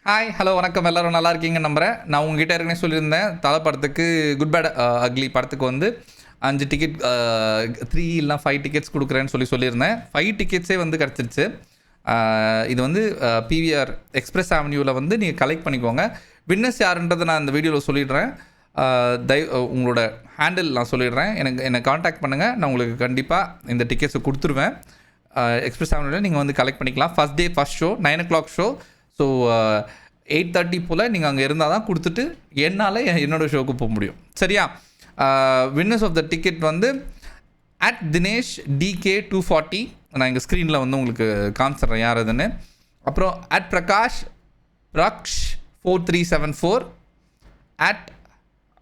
Hi hello வணக்கம், எல்லோரும் நல்லா இருக்கீங்க நம்புகிறேன். நான் உங்ககிட்ட ஏற்கனவே சொல்லியிருந்தேன், தலை படத்துக்கு குட் பேட் அக்லி படத்துக்கு வந்து 5 டிக்கெட் 3 இல்லைனா 5 டிக்கெட்ஸ் கொடுக்குறேன்னு சொல்லியிருந்தேன். 5 டிக்கெட்ஸே வந்து கிடச்சிருச்சு. இது வந்து பிவிஆர் எக்ஸ்பிரஸ் அவென்யூவில் வந்து நீங்கள் கலெக்ட் பண்ணிக்கோங்க. வின்னர்ஸ் யாருன்றதை நான் இந்த வீடியோவில் சொல்லிடுறேன். உங்களோட ஹேண்டில் நான் சொல்லிடுறேன். என்னை காண்டாக்ட் பண்ணுங்கள், நான் உங்களுக்கு கண்டிப்பாக இந்த டிக்கெட்ஸை கொடுத்துருவேன். எக்ஸ்பிரஸ் அவென்யூவில் நீங்கள் வந்து கலெக்ட் பண்ணிக்கலாம். First day first show 9 o'clock show. So 8:30 போல் நீங்கள் அங்கே இருந்தால் தான் கொடுத்துட்டு என்னால் என்னோடய ஷோவுக்கு போக முடியும். சரியா? வின்னர்ஸ் ஆஃப் த டிக்கெட் வந்து @தினேஷ் DK240. நான் எங்கள் ஸ்க்ரீனில் வந்து உங்களுக்கு காமிச்சிட்றேன் யார் அதுன்னு. அப்புறம் @Prakash Raksh 4374,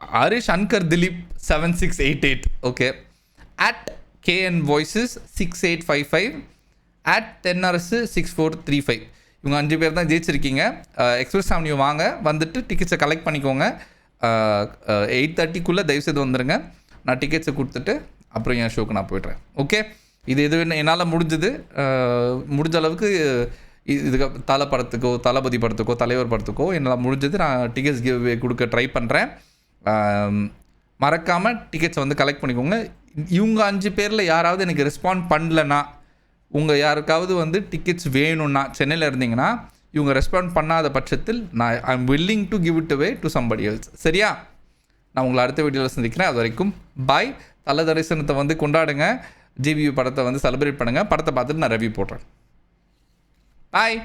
@Harish Ankur Dileep 7688, okay, @KN Voices 6855, @Thennarasu 6435. இவங்க 5 பேர் தான் ஜெயிச்சிருக்கீங்க. எக்ஸ்பிரஸ் அவென்யூ வாங்க, வந்துட்டு டிக்கெட்ஸை கலெக்ட் பண்ணிக்கோங்க. 8:30க்குள்ளே தயவுசெய்து வந்துடுங்க. நான் டிக்கெட்ஸை கொடுத்துட்டு அப்புறம் என் ஷோக்கு நான் போய்ட்றேன். ஓகே, இது என்னால் முடிஞ்சது. முடிஞ்ச அளவுக்கு இதுக்கு தளபதி படத்துக்கோ தலைவர் படத்துக்கோ என்னால் முடிஞ்சது நான் டிக்கெட்ஸ் கிவ் கொடுக்க ட்ரை பண்ணுறேன். மறக்காமல் டிக்கெட்ஸை வந்து கலெக்ட் பண்ணிக்கோங்க. இவங்க 5 பேரில் யாராவது எனக்கு ரெஸ்பாண்ட் பண்ணலன்னா, உங்கள் யாருக்காவது வந்து டிக்கெட்ஸ் வேணும்னா சென்னையில் இருந்தீங்கன்னா, இவங்க ரெஸ்பாண்ட் பண்ணாத பட்சத்தில் நான் I am willing to give it away to somebody else. சரியா? நான் உங்களை அடுத்த வீடியோவில் சந்திக்கிறேன். அது வரைக்கும் பாய். தல தரிசனத்தை வந்து கொண்டாடுங்க. ஜிபியு படத்தை வந்து செலிப்ரேட் பண்ணுங்கள். படத்தை பார்த்துட்டு நான் ரிவ்யூ போடுறேன். பாய்.